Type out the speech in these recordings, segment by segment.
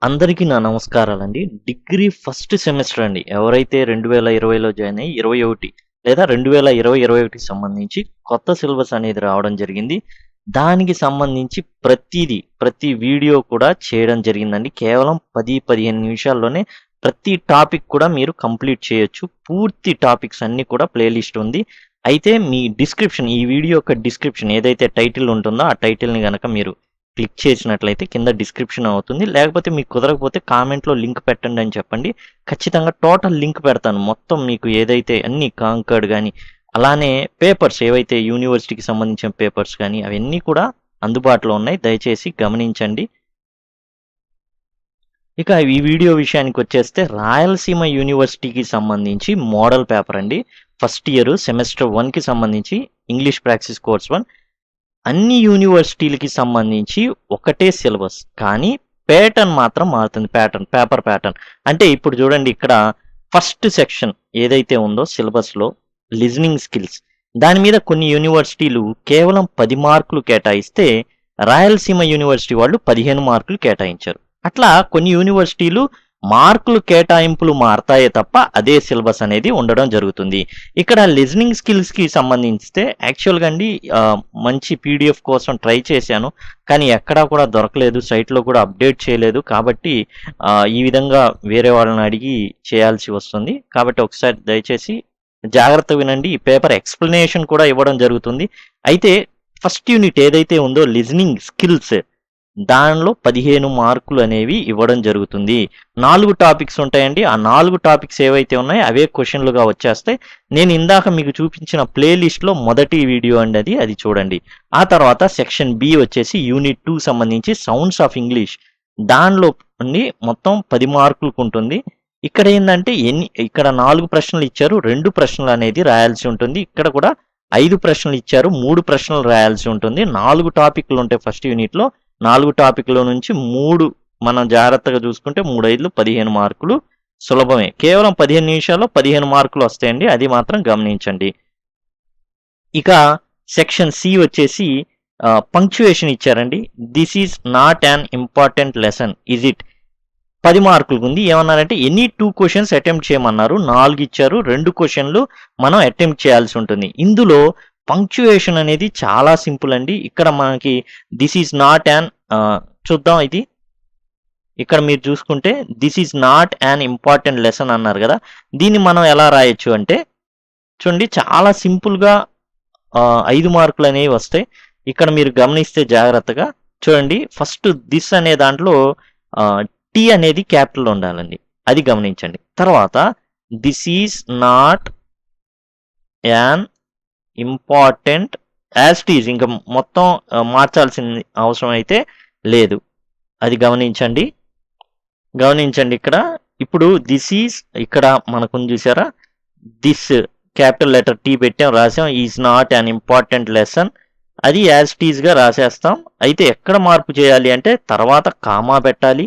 అందరికీ నా నమస్కారాలండి. డిగ్రీ ఫస్ట్ సెమిస్టర్ అండి. ఎవరైతే 2020లో జాయిన్ అయ్యి 21 లేదా 2020, 21కి సంబంధించి కొత్త సిలబస్ అనేది రావడం జరిగింది. దానికి సంబంధించి ప్రతి వీడియో కూడా చేయడం జరిగిందండి. కేవలం 10, 15 నిమిషాల్లోనే ప్రతి టాపిక్ కూడా మీరు కంప్లీట్ చేయొచ్చు. పూర్తి టాపిక్స్ అన్నీ కూడా ప్లేలిస్ట్ ఉంది. అయితే మీ డిస్క్రిప్షన్ ఈ వీడియో యొక్క డిస్క్రిప్షన్ ఏదైతే టైటిల్ ఉంటుందో ఆ టైటిల్‌ని గనక మీరు క్లిక్ చేసినట్లయితే కింద డిస్క్రిప్షన్ అవుతుంది. లేకపోతే మీకు కుదరకపోతే కామెంట్‌లో లింక్ పెట్టండి అని చెప్పండి. ఖచ్చితంగా టోటల్ లింక్ పెడతాను. మొత్తం మీకు ఏదైతే అన్ని కాంకర్డ్ గాని, అలానే పేపర్స్ ఏవైతే యూనివర్సిటీకి సంబంధించిన పేపర్స్ గాని అవన్నీ కూడా అందుబాటులో ఉన్నాయి. దయచేసి గమనించండి. ఇక ఈ వీడియో విషయానికొచ్చేస్తే రాయలసీమ యూనివర్సిటీకి సంబంధించి మోడల్ పేపర్ అండి. ఫస్ట్ ఇయర్ సెమిస్టర్ 1కి సంబంధించి ఇంగ్లీష్ ప్రాక్టీస్ కోర్స్ 1 అన్ని యూనివర్సిటీలకి సంబంధించి ఒకటే సిలబస్. కానీ ప్యాటర్న్ మాత్రం మారుతుంది. Paper pattern. అంటే ఇప్పుడు చూడండి ఇక్కడ ఫస్ట్ సెక్షన్ ఏదైతే ఉందో సిలబస్‌లో లిజనింగ్ స్కిల్స్. దాని మీద కొన్ని యూనివర్సిటీలు కేవలం 10 మార్కులు కేటాయిస్తే, రాయలసీమ యూనివర్సిటీ వాళ్ళు 15 మార్కులు కేటాయించారు. అట్లా కొన్ని యూనివర్సిటీలు మార్కులు కేటాయింపులు మారతాయే తప్ప అదే సిలబస్ అనేది ఉండడం జరుగుతుంది. ఇక్కడ లిజనింగ్ స్కిల్స్‌కి సంబంధించితే యాక్చువల్‌గా అండి మంచి పీడీఎఫ్ కోసం ట్రై చేశాను. కానీ ఎక్కడా కూడా దొరకలేదు. సైట్‌లో కూడా అప్డేట్ చేయలేదు. కాబట్టి ఈ విధంగా వేరే వాళ్ళని అడిగి చేయాల్సి వస్తుంది. కాబట్టి ఒకసారి దయచేసి జాగ్రత్తగా వినండి. ఈ పేపర్ ఎక్స్‌ప్లనేషన్ కూడా ఇవ్వడం జరుగుతుంది. అయితే ఫస్ట్ యూనిట్ ఏదైతే ఉందో లిజనింగ్ స్కిల్స్ దానిలో 15 మార్కులు అనేవి ఇవ్వడం జరుగుతుంది. 4 టాపిక్స్ ఉంటాయండి. ఆ 4 టాపిక్స్ ఏవైతే ఉన్నాయో అవే క్వెషన్‌లుగా వచ్చేస్తాయి. నేను ఇందాక మీకు చూపించిన ప్లేలిస్ట్‌లో మొదటి వీడియో అండి అది చూడండి. ఆ తర్వాత సెక్షన్ బి వచ్చేసి యూనిట్ 2 సంబంధించి సౌండ్స్ ఆఫ్ ఇంగ్లీష్. దానిలో అండి మొత్తం 10 మార్కులకు ఉంటుంది. ఇక్కడ ఏందంటే ఇక్కడ 4 ప్రశ్నలు ఇచ్చారు. 2 ప్రశ్నలు అనేది రాయాల్సి ఉంటుంది. ఇక్కడ కూడా 5 ప్రశ్నలు ఇచ్చారు. 3 ప్రశ్నలు రాయాల్సి ఉంటుంది. 4 టాపిక్‌లు ఉంటాయి ఫస్ట్ యూనిట్‌లో. 4 టాపిక్‌లో నుంచి 3 మనం జాగ్రత్తగా చూసుకుంటే 3, 5, 15 మార్కులు సులభమే. కేవలం 15 నిమిషాల్లో 15 మార్కులు వస్తాయండి. అది మాత్రం గమనించండి. ఇక సెక్షన్ సి వచ్చేసి పంక్చుయేషన్ ఇచ్చారండి. This is not an important lesson is it? 10 మార్కులకు ఉంది. ఏమన్నారంటే ఎనీ 2 క్వెషన్స్ అటెంప్ట్ చేయమన్నారు. 4 ఇచ్చారు. 2 క్వెషన్లు మనం అటెంప్ట్ చేయాల్సి ఉంటుంది. ఇందులో పంక్చుయేషన్ అనేది చాలా సింపుల్ అండి. ఇక్కడ మనకి దిస్ ఈజ్ నాట్ యాన్ చూద్దాం ఇది. ఇక్కడ మీరు చూసుకుంటే this is not an important lesson అన్నారు కదా. దీన్ని మనం ఎలా రాయొచ్చు అంటే చూడండి చాలా సింపుల్‌గా 5 మార్కులు అనేవి వస్తాయి. ఇక్కడ మీరు గమనిస్తే జాగ్రత్తగా చూడండి. ఫస్ట్ దిస్ అనే దాంట్లో టీ అనేది క్యాపిటల్ ఉండాలండి. అది గమనించండి. తర్వాత this is not an important as it is. ఇంకా మొత్తం మార్చాల్సిన అవసరం అయితే లేదు. అది గమనించండి. ఇక్కడ ఇప్పుడు దిస్ ఈజ్ ఇక్కడ మనకుంది చూసారా? దిస్ క్యాపిటల్ లెటర్ టీ పెట్టాం, రాసాం. Is not an important lesson. అది యాజ్ ఇట్ ఈజ్‌గా రాసేస్తాం. అయితే ఎక్కడ మార్పు చేయాలి అంటే తర్వాత కామా పెట్టాలి.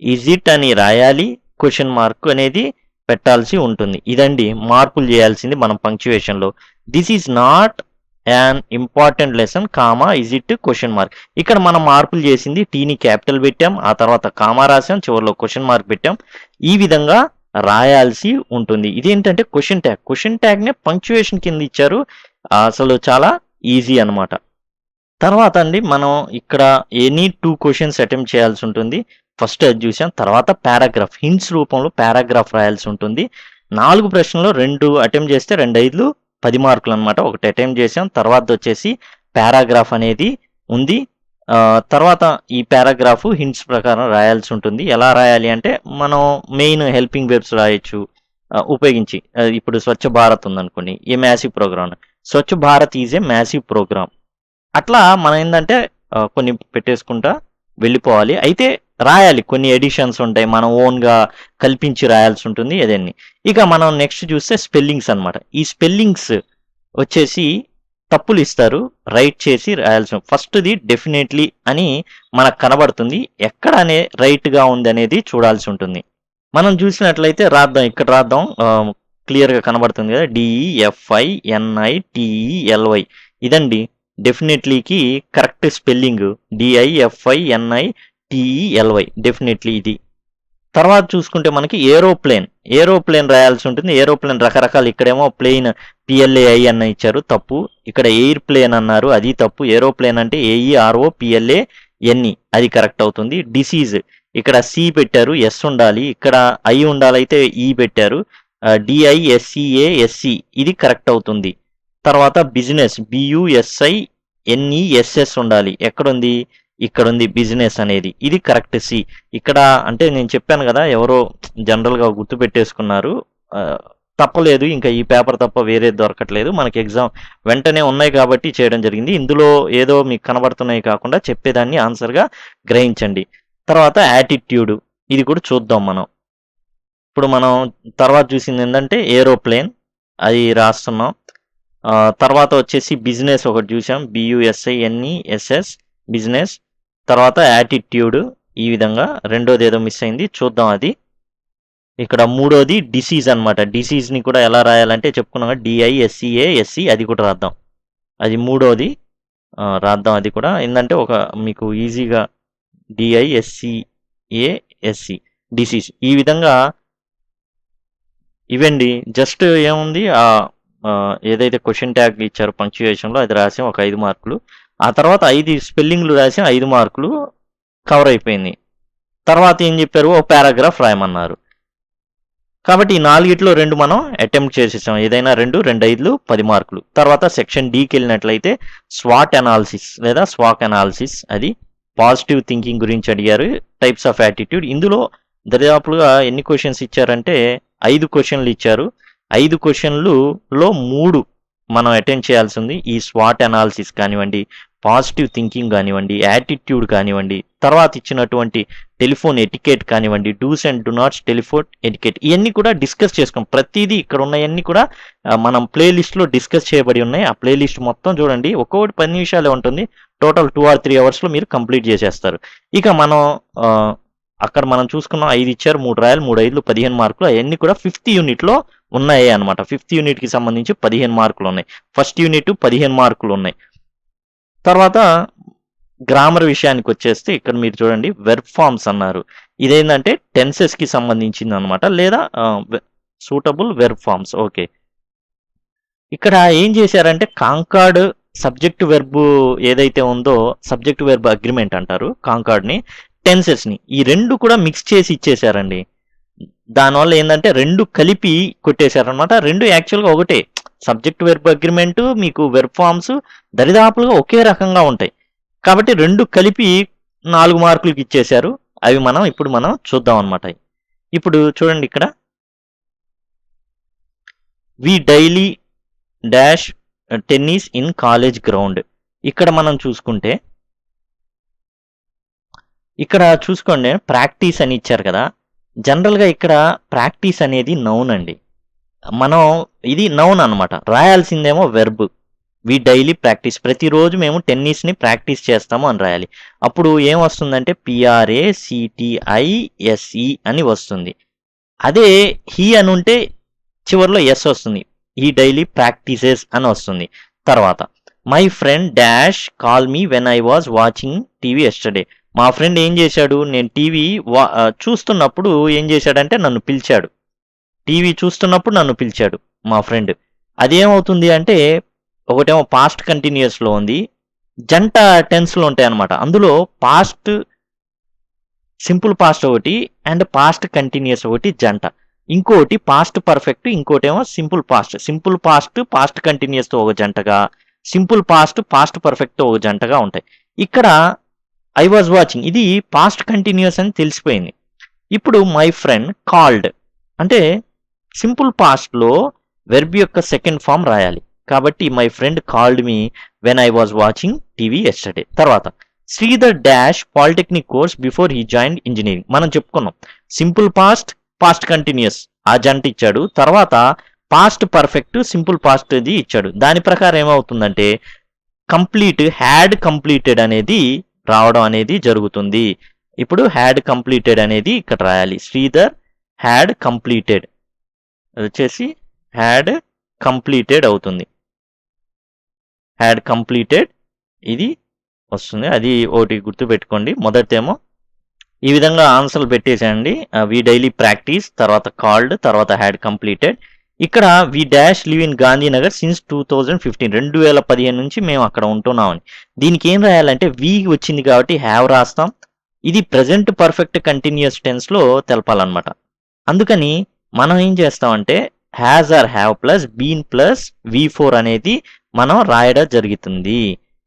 ఈజ్ ఇట్ అని రాయాలి. క్వెషన్ మార్క్ అనేది పెట్టాల్సి ఉంటుంది. ఇదండి మార్పులు చేయాల్సింది మనం పంక్చుయేషన్‌లో. This is not an important lesson comma is it question mark. ఇక్కడ మనం మార్పులు చేసింది టీని క్యాపిటల్ పెట్టాం, ఆ తర్వాత కామా రాసాం, చివరిలో క్వెషన్ మార్క్ పెట్టాం. ఈ విధంగా రాయాల్సి ఉంటుంది. ఇదేంటంటే క్వెషన్ ట్యాగ్‌నే పంక్చుయేషన్ కింద ఇచ్చారు. అసలు చాలా ఈజీ అన్నమాట. తర్వాత అండి మనం ఇక్కడ ఎనీ 2 క్వెషన్స్ అటెంప్ట్ చేయాల్సి ఉంటుంది. ఫస్ట్ అది చూసాం. తర్వాత పారాగ్రాఫ్ హింట్స్ రూపంలో పారాగ్రాఫ్ రాయాల్సి ఉంటుంది. 4 ప్రశ్నల్లో 2 అటెంప్ట్ చేస్తే 2 5 10 మార్కులు అన్నమాట. ఒకటి అటెంప్ట్ చేసాం. తర్వాత వచ్చేసి పారాగ్రాఫ్ అనేది ఉంది. తర్వాత ఈ పారాగ్రాఫ్ హింట్స్ ప్రకారం రాయాల్సి ఉంటుంది. ఎలా రాయాలి అంటే మనం మెయిన్ హెల్పింగ్ వెర్బ్స్ రాయొచ్చు ఉపయోగించి. ఇప్పుడు స్వచ్ఛ భారత్ ఉందనుకోండి. A massive program. Swachh Bharat is a massive program. అట్లా మనం ఏందంటే కొన్ని పెట్టేసుకుంటా వెళ్ళిపోవాలి. అయితే రాయాలి. కొన్ని ఎడిషన్స్ ఉంటాయి. మనం ఓన్‌గా కల్పించి రాయాల్సి ఉంటుంది ఏదన్నీ. ఇక మనం నెక్స్ట్ చూస్తే స్పెల్లింగ్స్ అన్నమాట. ఈ స్పెల్లింగ్స్ వచ్చేసి తప్పులు ఇస్తారు. రైట్ చేసి రాయాల్సి ఫస్ట్‌ది డెఫినెట్‌లీ అని మనకు కనబడుతుంది. ఎక్కడ రైట్‌గా ఉందనేది చూడాల్సి ఉంటుంది. మనం చూసినట్లయితే రాద్దాం. ఇక్కడ రాద్దాం. క్లియర్‌గా కనబడుతుంది కదా. DEFINITELY ఇదండి డెఫినెట్లీకి కరెక్ట్ స్పెల్లింగ్. DIFINITELY డెఫినెట్లీ ఇది. తర్వాత చూసుకుంటే మనకి ఏరోప్లేన్ రాయాల్సి ఉంటుంది. ఏరోప్లేన్ రకరకాలు, ఇక్కడేమో ప్లేన్ పిఎల్ఏఐ అన్న ఇచ్చారు, తప్పు. ఇక్కడ ఎయిర్ ప్లేన్ అన్నారు, అది తప్పు. ఏరోప్లేన్ అంటే ఏఈఆర్ఓ పిఎల్ఏఎన్ఈ, అది కరెక్ట్ అవుతుంది. డిసీజ్ ఇక్కడ సి పెట్టారు, ఎస్ ఉండాలి. ఇక్కడ ఐ ఉండాలైతే ఈ పెట్టారు, డిఐఎస్సిఏఎస్సి, ఇది కరెక్ట్ అవుతుంది. తర్వాత బిజినెస్ బియుఎస్ఐఎన్ఈఎస్ఎస్ ఉండాలి. ఎక్కడుంది? ఇక్కడ ఉంది బిజినెస్ అనేది, ఇది కరెక్ట్ సి. ఇక్కడ అంటే నేను చెప్పాను కదా, ఎవరో జనరల్గా గుర్తు పెట్టేసుకున్నారు, తప్పలేదు. ఇంకా ఈ పేపర్ తప్ప వేరే దొరకట్లేదు మనకి, ఎగ్జామ్ వెంటనే ఉన్నాయి కాబట్టి చేయడం జరిగింది. ఇందులో ఏదో మీకు కనబడుతున్నాయి కాకుండా చెప్పేదాన్ని ఆన్సర్గా గ్రహించండి. తర్వాత యాటిట్యూడ్, ఇది కూడా చూద్దాం మనం. ఇప్పుడు మనం తర్వాత చూసింది ఏంటంటే ఏరోప్లేన్, అది రాస్తున్నాం. తర్వాత వచ్చేసి బిజినెస్ ఒకటి చూసాం, బియుఎస్ఐఎన్ఈఎస్ఎస్ బిజినెస్. తర్వాత యాటిట్యూడ్, ఈ విధంగా. రెండోది ఏదో మిస్ అయింది, చూద్దాం అది. ఇక్కడ మూడోది డిసీజ్ అనమాట. డిసీజ్ని కూడా ఎలా రాయాలంటే చెప్పుకున్నాం, డిఐఎస్సిఏఎస్సి, అది కూడా రాద్దాం. అది మూడోది రాద్దాం, అది కూడా. ఏంటంటే ఒక మీకు ఈజీగా డిఐఎస్సిఏఎస్సి డిసీజ్, ఈ విధంగా ఇవండి. జస్ట్ ఏముంది, ఏదైతే క్వశ్చన్ ట్యాగ్ ఇచ్చారో పంక్చుయేషన్లో అది రాసాం, ఒక 5 మార్కులు. ఆ తర్వాత 5 స్పెల్లింగ్లు రాసాం, 5 మార్కులు కవర్ అయిపోయింది. తర్వాత ఏం చెప్పారు, ఓ పారాగ్రాఫ్ రాయమన్నారు. కాబట్టి ఈ 4ట్లో 2 మనం అటెంప్ట్ చేసేసాం. ఏదైనా 2, 2 5 10 మార్కులు. తర్వాత సెక్షన్ డీకి వెళ్ళినట్లయితే స్వాట్ అనాలిసిస్ లేదా స్వాక్ అనాలిసిస్, అది పాజిటివ్ థింకింగ్ గురించి అడిగారు. టైప్స్ ఆఫ్ యాటిట్యూడ్, ఇందులో దరిదాపులుగా ఎన్ని క్వశ్చన్స్ ఇచ్చారంటే 5 క్వశ్చన్లు ఇచ్చారు. 5 క్వశ్చన్లలో 3 మనం అటెండ్ చేయాల్సి ఉంది. ఈ స్వాట్ అనాలిసిస్ కానివ్వండి, పాజిటివ్ థింకింగ్ కానివ్వండి, యాటిట్యూడ్ కానివ్వండి, తర్వాత ఇచ్చినటువంటి టెలిఫోన్ ఎటికెట్ కానివ్వండి, dos and don'ts telephone etiquette, ఇవన్నీ కూడా డిస్కస్ చేసుకోం. ప్రతిదీ ఇక్కడ ఉన్నవన్నీ కూడా మనం ప్లేలిస్ట్లో డిస్కస్ చేయబడి ఉన్నాయి. ఆ ప్లేలిస్ట్ మొత్తం చూడండి, ఒక్కొక్కటి 10 నిమిషాలే ఉంటుంది. టోటల్ 2 or 3 అవర్స్లో మీరు కంప్లీట్ చేసేస్తారు. ఇక మనం అక్కడ మనం చూసుకున్నాం, 5 ఇచ్చారు, 3 రాయాలి, 3 5 15 మార్కులు. అవన్నీ కూడా 5th యూనిట్లో ఉన్నాయి అనమాట. 5th యూనిట్కి సంబంధించి 15 మార్కులు ఉన్నాయి. ఫస్ట్ యూనిట్ 15 మార్కులు ఉన్నాయి. తర్వాత గ్రామర్ విషయానికి వచ్చేస్తే ఇక్కడ మీరు చూడండి, వెర్బ్ ఫార్మ్స్ అన్నారు. ఇదేంటంటే టెన్సెస్కి సంబంధించింది అనమాట, లేదా సూటబుల్ వెర్బ్ ఫార్మ్స్. ఓకే, ఇక్కడ ఏం చేశారంటే కాంకార్డ్ సబ్జెక్ట్ వెర్బ్ ఏదైతే ఉందో, సబ్జెక్ట్ వెర్బ్ అగ్రిమెంట్ అంటారు కాంకార్డ్ని, టెన్సెస్ని, ఈ 2 కూడా మిక్స్ చేసి ఇచ్చేశారండి. దానివల్ల ఏంటంటే 2 కలిపి కొట్టేశారనమాట. 2 యాక్చువల్గా ఒకటే, సబ్జెక్ట్ వెర్బ్ అగ్రిమెంట్, మీకు వెర్బ్ ఫార్మ్స్ దరిదాపులుగా ఒకే రకంగా ఉంటాయి. కాబట్టి 2 కలిపి 4 మార్కులకి ఇచ్చేశారు. అవి ఇప్పుడు మనం చూద్దాం అనమాట. ఇప్పుడు చూడండి, ఇక్కడ we daily dash tennis in college ground. ఇక్కడ మనం చూసుకుంటే, ఇక్కడ చూసుకోండి, ప్రాక్టీస్ అని ఇచ్చారు కదా. జనరల్గా ఇక్కడ ప్రాక్టీస్ అనేది నౌన్ అండి. ఇది నౌన్ అనమాట, రాయాల్సిందేమో వెర్బ్. వి డైలీ ప్రాక్టీస్, ప్రతిరోజు మేము టెన్నిస్ని ప్రాక్టీస్ చేస్తాము అని రాయాలి. అప్పుడు ఏమొస్తుందంటే PRACTISE అని వస్తుంది. అదే హీ అని ఉంటే చివరిలో ఎస్ వస్తుంది, హీ డైలీ ప్రాక్టీసెస్ అని వస్తుంది. తర్వాత my friend dash call me when I was watching TV yesterday. మా ఫ్రెండ్ ఏం చేశాడు, నేను టీవీ చూస్తున్నప్పుడు ఏం చేశాడంటే నన్ను పిలిచాడు. టీవీ చూస్తున్నప్పుడు నన్ను పిలిచాడు మా ఫ్రెండ్. అదేమవుతుంది అంటే, ఒకటేమో పాస్ట్ కంటిన్యూస్లో ఉంది, జంట టెన్స్లో ఉంటాయి అనమాట. అందులో పాస్ట్ సింపుల్ పాస్ట్ ఒకటి అండ్ పాస్ట్ కంటిన్యూస్ ఒకటి జంట, ఇంకోటి పాస్ట్ పర్ఫెక్ట్, ఇంకోటేమో సింపుల్ పాస్ట్ పాస్ట్ కంటిన్యూస్తో ఒక జంటగా, సింపుల్ పాస్ట్ పాస్ట్ పర్ఫెక్ట్తో ఒక జంటగా ఉంటాయి. ఇక్కడ ఐ వాజ్ వాచింగ్, ఇది పాస్ట్ కంటిన్యూస్ అని తెలిసిపోయింది. ఇప్పుడు మై ఫ్రెండ్ కాల్డ్ అంటే సింపుల్ పాస్ట్లో వెర్బ్ యొక్క సెకండ్ ఫామ్ రాయాలి. కాబట్టి my friend called me when I was watching TV yesterday. తర్వాత Sridhar dash polytechnic course before he join engineering. మనం చెప్పుకున్నాం సింపుల్ పాస్ట్ పాస్ట్ కంటిన్యూస్ ఆ జంట ఇచ్చాడు, తర్వాత పాస్ట్ పర్ఫెక్ట్ సింపుల్ పాస్ట్ అది ఇచ్చాడు. దాని ప్రకారం ఏమవుతుందంటే హ్యాడ్ కంప్లీటెడ్ అనేది రావడం అనేది జరుగుతుంది. ఇప్పుడు హ్యాడ్ కంప్లీటెడ్ అనేది ఇక్కడ రాయాలి. శ్రీధర్ హ్యాడ్ కంప్లీటెడ్, అది వచ్చేసి హ్యాడ్ కంప్లీటెడ్ అవుతుంది. హ్యాడ్ కంప్లీటెడ్ ఇది వస్తుంది. అది ఒకటి గుర్తుపెట్టుకోండి. మొదటిదేమో ఈ విధంగా ఆన్సర్లు పెట్టేసేయండి. వి డైలీ ప్రాక్టీస్, తర్వాత కాల్డ్, తర్వాత హ్యాడ్ కంప్లీటెడ్. ఇక్కడ we dash live in Gandhinagar since 2015, 2015 నుంచి మేము అక్కడ ఉంటున్నామని. దీనికి ఏం రాయాలంటే వి వచ్చింది కాబట్టి హ్యావ్ రాస్తాం. ఇది ప్రెజెంట్ పర్ఫెక్ట్ కంటిన్యూస్ టెన్స్లో తెలపాలన్నమాట. అందుకని మనం ఏం చేస్తామంటే has or have plus been plus V4 అనేది మనం రాయడం జరుగుతుంది.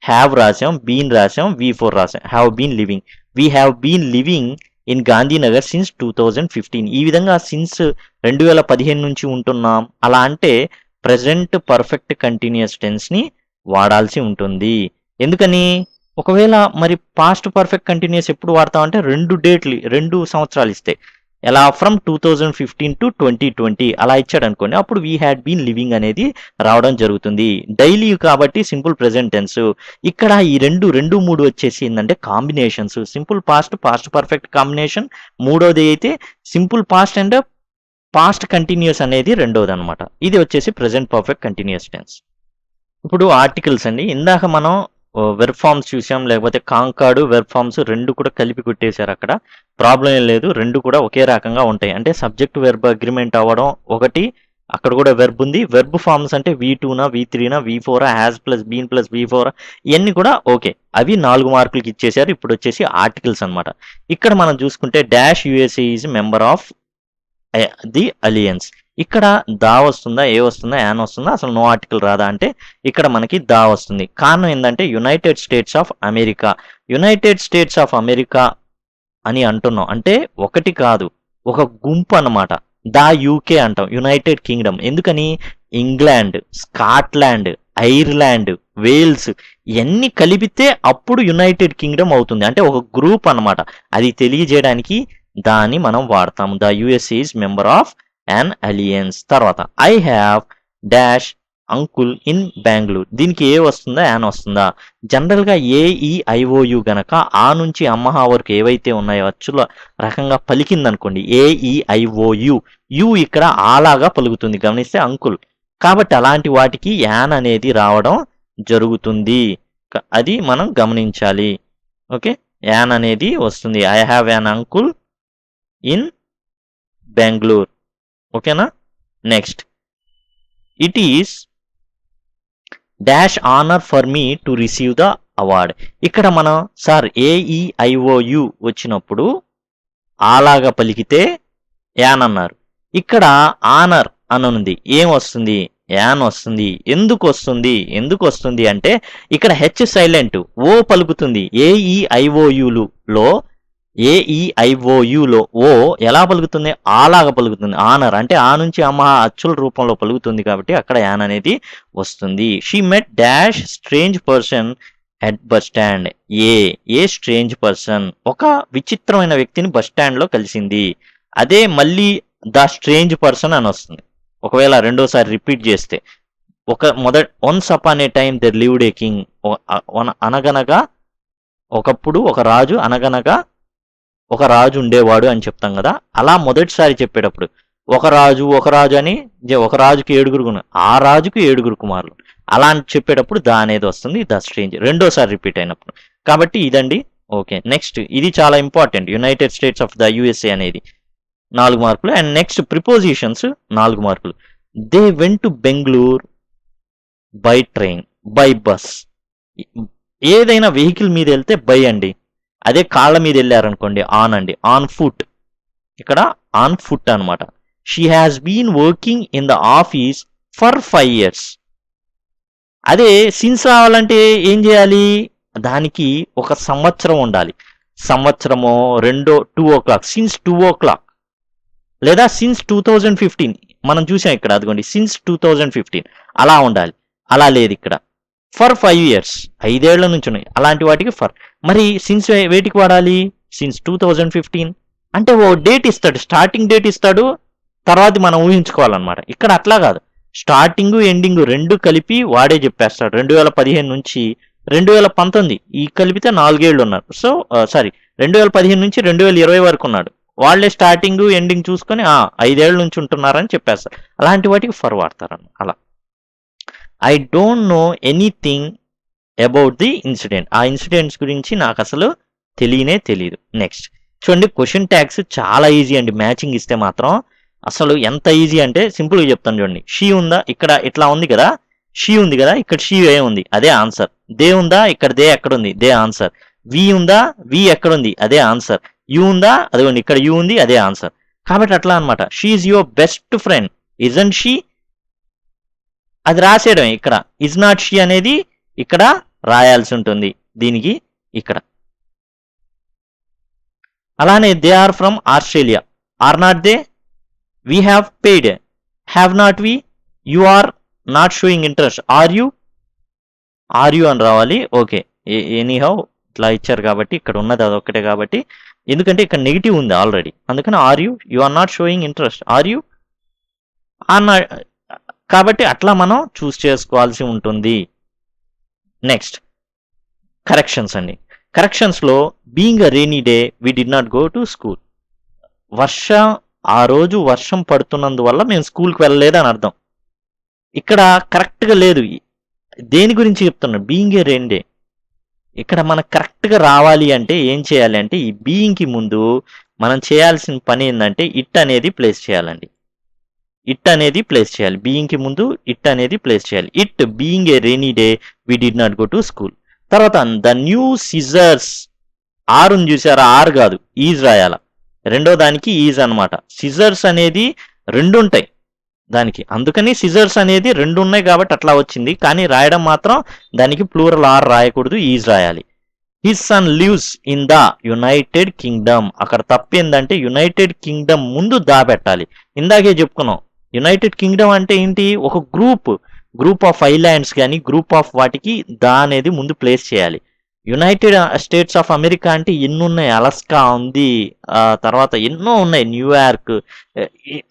హ్యావ్ రాసాం, బీన్ రాసాం, V4 రాసాం. Have been living, we have been living in Gandhinagar since 2015. ఈ విధంగా సిన్స్ 2015 నుంచి ఉంటున్నాం అలా అంటే ప్రెజెంట్ పర్ఫెక్ట్ కంటిన్యూస్ టెన్స్ని వాడాల్సి ఉంటుంది. ఎందుకని ఒకవేళ మరి పాస్ట్ పర్ఫెక్ట్ కంటిన్యూస్ ఎప్పుడు వాడతామంటే 2 సంవత్సరాలు ఇస్తే, ఎలా ఫ్రమ్ 2015 to 2020 అలా ఇచ్చాడు అనుకోండి, అప్పుడు వీ హ్యాడ్ బీన్ లివింగ్ అనేది రావడం జరుగుతుంది. డైలీ కాబట్టి సింపుల్ ప్రెజెంట్ టెన్స్. ఇక్కడ ఈ 2, 3 వచ్చేసి ఏంటంటే combinations. Simple past, past perfect combination మూడోది అయితే, simple past and past continuous అనేది రెండోది అనమాట. ఇది వచ్చేసి ప్రెజెంట్ పర్ఫెక్ట్ కంటిన్యూస్ టెన్స్. ఇప్పుడు ఆర్టికల్స్ అండి. ఇందాక మనం వెర్బ్ ఫార్మ్స్ చూసాం, లేకపోతే కాంకాడు వెర్బ్ ఫార్మ్స్ 2 కూడా కలిపి కొట్టేశారు. అక్కడ ప్రాబ్లం ఏం లేదు, 2 కూడా ఒకే రకంగా ఉంటాయి. అంటే సబ్జెక్ట్ వెర్బ్ అగ్రిమెంట్ అవ్వడం ఒకటి, అక్కడ కూడా వెర్బ్ ఉంది. వెర్బ్ ఫార్మ్స్ అంటే V2నా, V3నా, V4, has plus been plus V4 ఇవన్నీ కూడా ఓకే. అవి 4 మార్కులకి ఇచ్చేశారు. ఇప్పుడు వచ్చేసి ఆర్టికల్స్ అనమాట. ఇక్కడ మనం చూసుకుంటే dash USA is member of the alliance. ఇక్కడ దా వస్తుందా, ఏ వస్తుందా, యాన్ వస్తుందా, అసలు నో ఆర్టికల్ రాదా అంటే ఇక్కడ మనకి దా వస్తుంది. కారణం ఏంటంటే United states of America. United states of America అని అంటున్నాం అంటే ఒకటి కాదు, ఒక గుంపు అన్నమాట. దా యూకే అంటాం, యునైటెడ్ కింగ్డమ్. ఎందుకని ఇంగ్లాండ్, స్కాట్లాండ్, ఐర్లాండ్, వేల్స్ ఇవన్నీ కలిపితే అప్పుడు యునైటెడ్ కింగ్డమ్ అవుతుంది. అంటే ఒక గ్రూప్ అన్నమాట. అది తెలియజేయడానికి దాన్ని మనం వాడతాము. The USA is member of an alliance. తర్వాత I have dash uncle in Bengaluru. దీనికి ఏ వస్తుందా, యాన్ వస్తుందా? జనరల్గా AEIOU గనక ఆ నుంచి అమ్మహా వరకు ఏవైతే ఉన్నాయో అచ్చుల రకంగా పలికిందనుకోండి, AEIOU, యు ఇక్కడ ఆలాగా పలుకుతుంది గమనిస్తే అంకుల్. కాబట్టి అలాంటి వాటికి యాన్ అనేది రావడం జరుగుతుంది. అది మనం గమనించాలి. ఓకే, యాన్ అనేది వస్తుంది. I have an uncle in Bengaluru. ఓకేనా? Next, it is dash honour for me to receive the award. ఇక్కడ మనం సార్ AEIOU వచ్చినప్పుడు అలాగా పలికితే యాన్ అన్నారు. ఇక్కడ ఆనర్ అనుంది, ఏం వస్తుంది? యాన్ వస్తుంది. ఎందుకు వస్తుంది అంటే ఇక్కడ హెచ్ సైలెంట్, ఓ పలుకుతుంది. AEIOUలో ఓ ఎలా పలుకుతుంది? ఆలాగా పలుకుతుంది. ఆనర్ అంటే ఆ నుంచి అమ్మ అచ్చుల రూపంలో పలుకుతుంది కాబట్టి అక్కడ యాన్ అనేది వస్తుంది. She met dash strange person at bus stand. A strange person, ఒక విచిత్రమైన వ్యక్తిని బస్ స్టాండ్ లో కలిసింది. అదే మళ్ళీ ద స్ట్రేంజ్ పర్సన్ అని వస్తుంది ఒకవేళ రెండోసారి రిపీట్ చేస్తే. Once upon A time there lived a king. అనగనగా ఒకప్పుడు ఒక రాజు, అనగనగా ఒక రాజు ఉండేవాడు అని చెప్తాం కదా. అలా మొదటిసారి చెప్పేటప్పుడు ఒక రాజు అని, ఒక రాజుకి 7 ఆ రాజుకి 7 కుమారులు అలా అని చెప్పేటప్పుడు దా అనేది వస్తుంది, ద స్ట్రేంజ్. రెండోసారి రిపీట్ అయినప్పుడు. కాబట్టి ఇదండి. ఓకే, నెక్స్ట్ ఇది చాలా important. United states of the USA అనేది 4 మార్కులు. అండ్ నెక్స్ట్ ప్రిపోజిషన్స్ 4 మార్కులు. They went to Bengaluru by train, by bus. ఏదైనా వెహికల్ మీద వెళ్తే బై అండి. అదే కాళ్ళ మీద వెళ్ళారనుకోండి ఆన్ అండి, ఆన్ ఫుట్. ఇక్కడ ఆన్ ఫుట్ అనమాట. She has been working in the office for 5 years. అదే సిన్స్ రావాలంటే ఏం చేయాలి? దానికి ఒక సంవత్సరం ఉండాలి. సంవత్సరమో 2 o'clock, సిన్స్ 2 o'clock, లేదా సిన్స్ 2015 మనం చూసాం ఇక్కడ. అదిగోండి సిన్స్ 2015 అలా ఉండాలి. అలా లేదు ఇక్కడ. ఫర్ 5 years, 5 ఏళ్ల నుంచి ఉన్నాయి. అలాంటి వాటికి ఫర్. మరి సిన్స్ వేటికి వాడాలి? సిన్స్ 2015 అంటే ఓ డేట్ ఇస్తాడు, స్టార్టింగ్ డేట్ ఇస్తాడు, తర్వాత మనం ఊహించుకోవాలన్నమాట. ఇక్కడ అట్లా కాదు, స్టార్టింగ్ ఎండింగ్ 2 కలిపి వాడే చెప్పేస్తాడు. 2015 నుంచి 2019 ఈ కలిపితే 4 ఏళ్ళు ఉన్నారు. సో 2015 నుంచి 2020 వరకు ఉన్నాడు. వాళ్ళే స్టార్టింగ్ ఎండింగ్ చూసుకొని 5 ఏళ్ళ నుంచి ఉంటున్నారని చెప్పేస్తారు. అలాంటి వాటికి ఫర్ వాడతారన్న. అలా I don't know anything about the incident. ఆ ఇన్సిడెంట్స్ గురించి నాకు అసలు తెలియదు. నెక్స్ట్, చూడండి క్వశ్చన్ ట్యాగ్స్ చాలా ఈజీ అండి. మ్యాచింగ్ ఇస్తే మాత్రం అసలు ఎంత ఈజీ అంటే సింపుల్గా చెప్తాను చూడండి. షీ ఉందా, ఇక్కడ ఇట్లా ఉంది కదా, షీ ఉంది కదా, ఇక్కడ షీ ఏ ఉంది, అదే ఆన్సర్. దే ఉందా, ఇక్కడ దే ఎక్కడ ఉంది, దే ఆన్సర్. వి ఉందా, వి ఎక్కడ ఉంది, అదే ఆన్సర్. యూ ఉందా, అదిగోండి ఇక్కడ యూ ఉంది, అదే ఆన్సర్. కాబట్టి అట్లా అనమాట. She is your best friend, isn't she, అది రాసేయడమే. ఇక్కడ ఇజ్ నాట్ షీ అనేది ఇక్కడ రాయాల్సి ఉంటుంది దీనికి ఇక్కడ. అలానే they are from Australia, are not they, we have paid, have not we, you are not showing interest, are you అని రావాలి. ఓకే, ఎనీహౌ ఇట్లా ఇచ్చారు కాబట్టి ఇక్కడ ఉన్నది అదొక్కటే కాబట్టి, ఎందుకంటే ఇక్కడ నెగిటివ్ ఉంది ఆల్రెడీ, అందుకని are you are not showing interest, are you అన్న, కాబట్టి అట్లా మనం చూస్ చేసుకోవాల్సి ఉంటుంది. నెక్స్ట్ కరెక్షన్స్ అండి. కరెక్షన్స్లో being a rainy day we did not go to school, ఆ రోజు వర్షం పడుతున్నందువల్ల మేము స్కూల్కి వెళ్ళలేదు అని అర్థం. ఇక్కడ కరెక్ట్గా లేదు. దేని గురించి చెప్తున్నాను, బీయింగ్ ఏ రెయిన్ డే. ఇక్కడ మనకు కరెక్ట్గా రావాలి అంటే ఏం చేయాలి అంటే, ఈ బీయింగ్కి ముందు మనం చేయాల్సిన పని ఏంటంటే ఇట్ అనేది ప్లేస్ చేయాలండి. ఇట్ అనేది ప్లేస్ చేయాలి. బీయింగ్కి ముందు ఇట్ అనేది ప్లేస్ చేయాలి. It being a rainy day we did not go to school. తర్వాత ద న్యూ సిజర్స్, ఆర్ ఉంది చూసారా, ఆర్ కాదు ఈజ్ రాయాల. రెండో దానికి ఈజ్ అనమాట. సిజర్స్ అనేది రెండు ఉంటాయి దానికి, అందుకని సిజర్స్ అనేది రెండు ఉన్నాయి కాబట్టి అట్లా వచ్చింది. కానీ రాయడం మాత్రం దానికి ప్లూరల్ ఆర్ రాయకూడదు, ఈజ్ రాయాలి. His son lives in the United Kingdom, అక్కడ తప్పేందంటే యునైటెడ్ కింగ్డమ్ ముందు దా పెట్టాలి. ఇందాకే చెప్పుకున్నాం, యునైటెడ్ కింగ్డమ్ అంటే ఏంటి, ఒక గ్రూప్ ఆఫ్ ఐలాండ్స్ కానీ గ్రూప్ ఆఫ్ వాటికి దా అనేది ముందు ప్లేస్ చేయాలి. యునైటెడ్ స్టేట్స్ ఆఫ్ అమెరికా అంటే ఎన్ని ఉన్నాయి, అలస్కా ఉంది, తర్వాత ఎన్నో ఉన్నాయి, న్యూయార్క్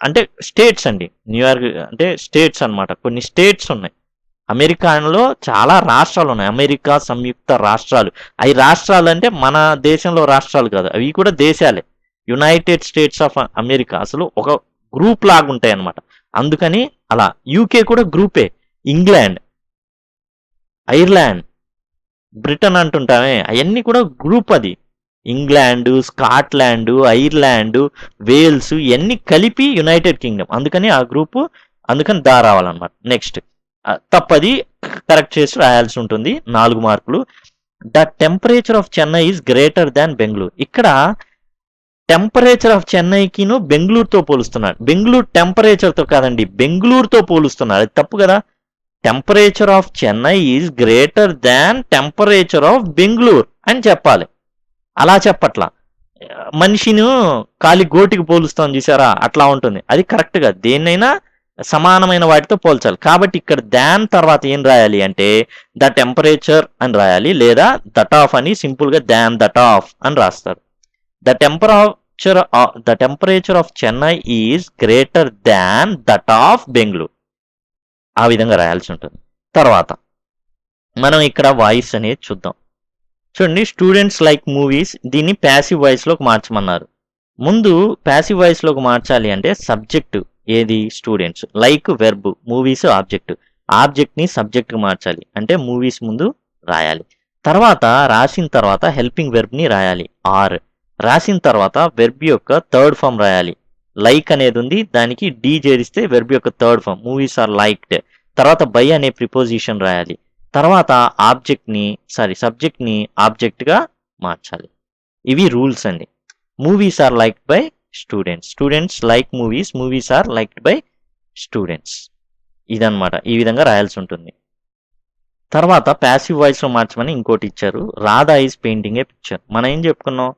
అంటే స్టేట్స్ అండి. న్యూయార్క్ అంటే స్టేట్స్ అనమాట, కొన్ని స్టేట్స్ ఉన్నాయి. అమెరికాలో చాలా రాష్ట్రాలు ఉన్నాయి, అమెరికా సంయుక్త రాష్ట్రాలు. అవి రాష్ట్రాలు అంటే మన దేశంలో రాష్ట్రాలు కాదు, అవి కూడా దేశాలే. యునైటెడ్ స్టేట్స్ ఆఫ్ అమెరికా అసలు ఒక గ్రూప్ లాగా ఉంటాయి అనమాట. అందుకని అలా. యూకే కూడా గ్రూపే. ఇంగ్లాండ్, ఐర్లాండ్, బ్రిటన్ అంటుంటామే, అవన్నీ కూడా గ్రూప్. అది ఇంగ్లాండు, స్కాట్లాండు, ఐర్లాండు, వేల్స్ ఇవన్నీ కలిపి యునైటెడ్ కింగ్డమ్, అందుకని ఆ గ్రూపు, అందుకని దా రావాలన్నమాట. నెక్స్ట్ తప్పది కరెక్ట్ చేసి రాయాల్సి ఉంటుంది. 4 మార్కులు. The temperature of Chennai is greater than Bengaluru. ఇక్కడ టెంపరేచర్ ఆఫ్ చెన్నైకిను బెంగళూరుతో పోలుస్తున్నాడు. బెంగళూరు టెంపరేచర్తో కాదండి, బెంగళూరుతో పోలుస్తున్నాడు. అది తప్పు కదా. Temperature of Chennai is greater than temperature of Bengaluru అని చెప్పాలి. అలా చెప్పట్లా. మనిషిని కాలి గోటికి పోలుస్తాం చూసారా, అట్లా ఉంటుంది. అది కరెక్ట్గా దేన్నైనా సమానమైన వాటితో పోల్చాలి. కాబట్టి ఇక్కడ దాన్ తర్వాత ఏం రాయాలి అంటే ద టెంపరేచర్ అని రాయాలి, లేదా దట్ ఆఫ్ అని సింపుల్గా దాన్ దట్ ఆఫ్ అని రాస్తారు. The temperature of Chennai is greater than that of Bengaluru, ఆ విధంగా రాయాల్సి ఉంటుంది. తర్వాత మనం ఇక్కడ వాయిస్ అనేది చూద్దాం. చూడండి, స్టూడెంట్స్ లైక్ మూవీస్, దీన్ని ప్యాసివ్ వాయిస్లోకి మార్చమన్నారు. ముందు ప్యాసివ్ వాయిస్లోకి మార్చాలి అంటే సబ్జెక్టు ఏది, students, like verb, movies object, ఆబ్జెక్ట్ని సబ్జెక్ట్కి మార్చాలి అంటే మూవీస్ ముందు రాయాలి. తర్వాత రాసిన తర్వాత హెల్పింగ్ వెర్బ్ని రాయాలి, ఆర్. రాసిన తర్వాత వెర్బ్ యొక్క థర్డ్ ఫామ్ రాయాలి. లైక్ అనేది ఉంది, దానికి డి చేరిస్తే వెర్బ్ యొక్క third form, movies are liked. తర్వాత బై అనే ప్రిపోజిషన్ రాయాలి. తర్వాత సబ్జెక్ట్ని ఆబ్జెక్ట్గా మార్చాలి. ఇవి రూల్స్ అండి. Movies are liked by students, students like movies, movies are liked by students. ఇదన్నమాట, ఈ విధంగా రాయాల్సి ఉంటుంది. తర్వాత ప్యాసివ్ వాయిస్లో మార్చమని ఇంకోటి ఇచ్చారు, Radha is painting a picture. మనం ఏం చెప్పుకున్నాం,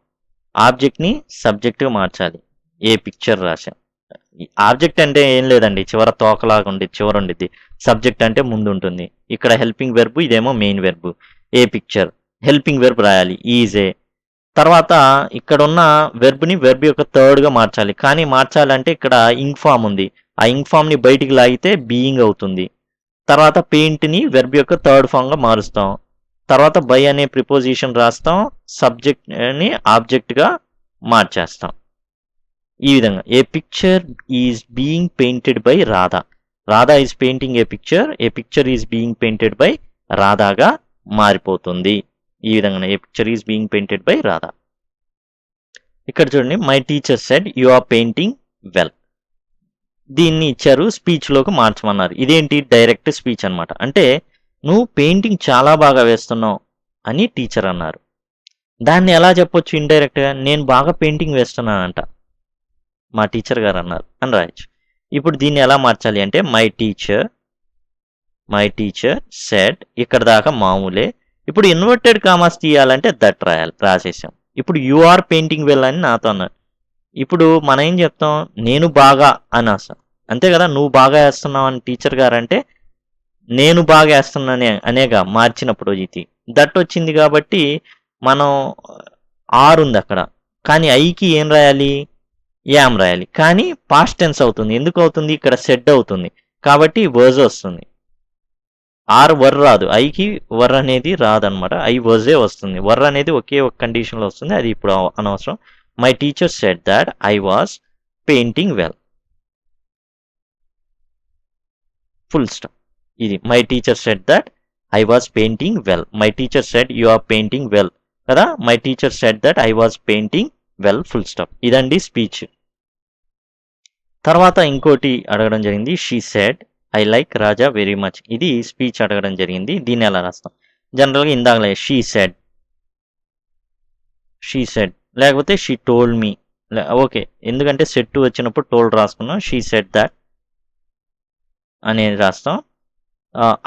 ఆబ్జెక్ట్ని సబ్జెక్ట్గా మార్చాలి. ఏ పిక్చర్ రాశాం. ఆబ్జెక్ట్ అంటే ఏం లేదండి, చివర తోకలాగా ఉండేది, చివర ఉండిద్ది. సబ్జెక్ట్ అంటే ముందు ఉంటుంది. ఇక్కడ హెల్పింగ్ వెర్బ్, ఇదేమో మెయిన్ వెర్బ్. ఏ పిక్చర్, హెల్పింగ్ వెర్బ్ రాయాలి, ఈజే. తర్వాత ఇక్కడ ఉన్న వెర్బ్ని వెర్బ్ యొక్క థర్డ్గా మార్చాలి. కానీ మార్చాలంటే ఇక్కడ ఇంక్ ఫామ్ ఉంది, ఆ ఇంక్ ఫామ్ని బయటికి లాగితే బీయింగ్ అవుతుంది. తర్వాత పెయింట్ని వెర్బ్ యొక్క థర్డ్ ఫామ్గా మారుస్తాం. తర్వాత బై అనే ప్రిపోజిషన్ రాస్తాం, సబ్జెక్ట్ని ఆబ్జెక్ట్గా మార్చేస్తాం. ఈ విధంగా a picture is being painted by Radha, Radha is painting a picture is being painted by రాధాగా మారిపోతుంది. ఈ విధంగా a picture is being painted by Radha. ఇక్కడ చూడండి, my teacher said you are painting well. దీన్ని ఇచ్చారు, స్పీచ్లోకి మార్చమన్నారు. ఇదేంటి, డైరెక్ట్ స్పీచ్ అనమాట. అంటే నువ్వు పెయింటింగ్ చాలా బాగా వేస్తున్నావు అని టీచర్ అన్నారు. దాన్ని ఎలా చెప్పొచ్చు ఇండైరెక్ట్గా, నేను బాగా పెయింటింగ్ వేస్తున్నానంట మా టీచర్ గారు అన్నారు అని రాయొచ్చు. ఇప్పుడు దీన్ని ఎలా మార్చాలి అంటే మై టీచర్ సెడ్, ఇక్కడ దాకా మామూలే. ఇప్పుడు ఇన్వర్టెడ్ కామాస్ తీయాలంటే దట్ రాసేసాం. ఇప్పుడు యు ఆర్ పెయింటింగ్ వెల్ అని నాతో అన్నారు. ఇప్పుడు మనం ఏం చెప్తాం, నేను బాగా అని వస్తాం అంతే కదా. నువ్వు బాగా వేస్తున్నావు అని టీచర్ గారు అంటే నేను బాగా వేస్తున్నానే అనేగా మార్చినప్పుడు ఇది దట్ వచ్చింది. కాబట్టి మనం ఆర్ ఉంది అక్కడ, కానీ ఐకి ఏం రాయాలి, యామ్ రాయాలి. కానీ పాస్ట్ టెన్స్ అవుతుంది. ఎందుకు అవుతుంది, ఇక్కడ సెడ్ అవుతుంది కాబట్టి వర్జ్ వస్తుంది. ఆర్ వర్ రాదు, ఐకి వర్ అనేది రాదనమాట. ఐ వర్జే వస్తుంది. వర్ అనేది ఒకే ఒక కండిషన్లో వస్తుంది, అది ఇప్పుడు అనవసరం. My teacher said that I was painting well, full stop. ఇది my teacher said that I was painting well. My teacher said you are painting well కదా. My teacher said that I was painting well, full stop. ఇదండి speech. తర్వాత ఇంకోటి అడగడం జరిగింది, she said I like Raja very much. ఇది speech అడగడం జరిగింది. దీన్ని ఎలా రాస్తాం, జనరల్గా ఇందాకలే షీ సెడ్ లేకపోతే షీ టోల్డ్ మీ. ఓకే, ఎందుకంటే సెట్ వచ్చినప్పుడు టోల్డ్ రాసుకున్నాం. షీ సెడ్ దట్ అనేది రాస్తాం.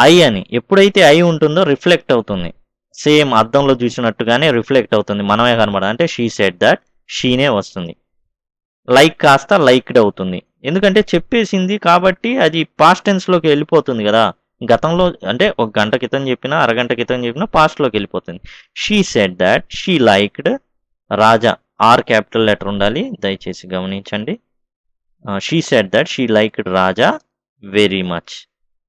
ఐ అని ఎప్పుడైతే ఐ ఉంటుందో రిఫ్లెక్ట్ అవుతుంది, సేమ్ అద్దంలో చూసినట్టుగానే రిఫ్లెక్ట్ అవుతుంది, మనమే కనబడ. అంటే షీ సెడ్ దట్, షీనే వస్తుంది. లైక్ కాస్త లైక్డ్ అవుతుంది, ఎందుకంటే చెప్పేసింది కాబట్టి అది పాస్ట్ టెన్స్లోకి వెళ్ళిపోతుంది కదా. గతంలో అంటే ఒక గంట క్రితం చెప్పినా అరగంట క్రితం చెప్పినా పాస్ట్లోకి వెళ్ళిపోతుంది. She said that she liked Raja, R capital letter ఉండాలి, దయచేసి గమనించండి. She said that she liked Raja very much.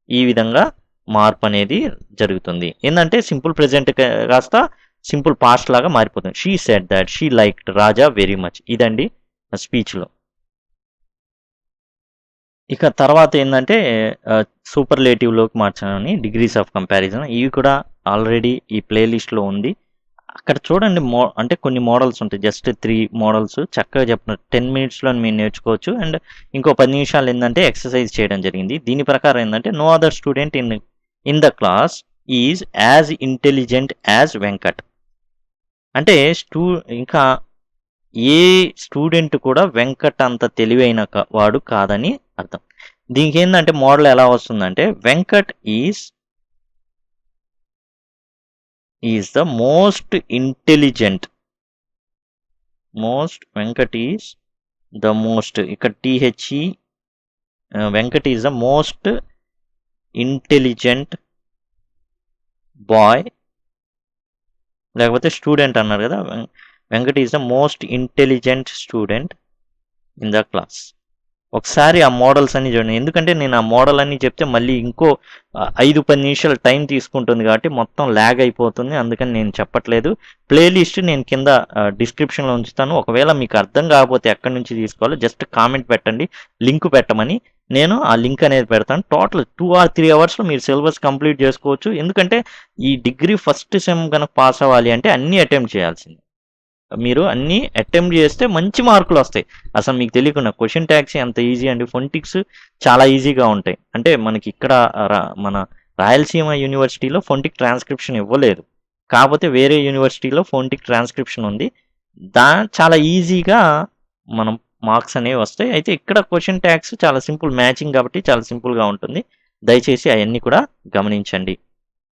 ఈ విధంగా మార్పు అనేది జరుగుతుంది. ఏంటంటే సింపుల్ ప్రెజెంట్ కాస్త సింపుల్ పాస్ట్ లాగా మారిపోతుంది. She said that she liked Raja very much. ఇదండి స్పీచ్లో. ఇక తర్వాత ఏంటంటే సూపర్లేటివ్లోకి మార్చడానికి డిగ్రీస్ ఆఫ్ కంపారిజన్. ఇవి కూడా ఆల్రెడీ ఈ ప్లేలిస్ట్లో ఉంది. అక్కడ చూడండి, అంటే కొన్ని మోడల్స్ ఉంటాయి, జస్ట్ 3 మోడల్స్ చక్కగా చెప్పిన 10 మినిట్స్లో మీరు నేర్చుకోవచ్చు. అండ్ ఇంకో 10 నిమిషాలు ఏంటంటే ఎక్సర్సైజ్ చేయడం జరిగింది. దీని ప్రకారం ఏంటంటే no other student in the class is as intelligent as Venkat. అంటే ఇంకా ఏ స్టూడెంట్ కూడా వెంకట్ అంత తెలివైన వాడు కాదని అర్థం. దీనికి ఏంటంటే మోడల్ ఎలా వస్తుందంటే Venkat is the most intelligent. Venkat is the most, ఇక్కడ T H E, Venkat is the most intelligent boy, లేకపోతే స్టూడెంట్ అన్నారు కదా. Venkat is the most intelligent student in the class. ఒకసారి ఆ మోడల్స్ అన్ని చూడండి, ఎందుకంటే నేను ఆ మోడల్ అన్ని చెప్తే మళ్ళీ ఇంకో 5-10 నిమిషాలు టైం తీసుకుంటుంది కాబట్టి మొత్తం ల్యాగ్ అయిపోతుంది. అందుకని నేను చెప్పట్లేదు. ప్లేలిస్ట్ నేను కింద డిస్క్రిప్షన్లో ఉంచుతాను. ఒకవేళ మీకు అర్థం కాకపోతే ఎక్కడి నుంచి తీసుకోవాలో జస్ట్ కామెంట్ పెట్టండి, లింక్ పెట్టమని. నేను ఆ లింక్ అనేది పెడతాను. టోటల్ 2 or 3 అవర్స్లో మీరు సిలబస్ కంప్లీట్ చేసుకోవచ్చు. ఎందుకంటే ఈ డిగ్రీ ఫస్ట్ సెమ్ కనుక పాస్ అవ్వాలి అంటే అన్నీ అటెంప్ట్ చేయాల్సింది. మీరు అన్నీ అటెంప్ట్ చేస్తే మంచి మార్కులు వస్తాయి. అసలు మీకు తెలియకుండా క్వశ్చన్ ట్యాక్స్ అంత ఈజీ అండి. ఫొనెటిక్స్ చాలా ఈజీగా ఉంటాయి. అంటే మనకి ఇక్కడ మన రాయలసీమ యూనివర్సిటీలో ఫొనెటిక్ ట్రాన్స్క్రిప్షన్ ఇవ్వలేదు, కాకపోతే వేరే యూనివర్సిటీలో ఫొనెటిక్ ట్రాన్స్క్రిప్షన్ ఉంది. చాలా ఈజీగా మనం మార్క్స్ అనేవి వస్తాయి. అయితే ఇక్కడ క్వశ్చన్ ట్యాక్స్ చాలా సింపుల్, మ్యాచింగ్ కాబట్టి చాలా సింపుల్గా ఉంటుంది. దయచేసి అవన్నీ కూడా గమనించండి.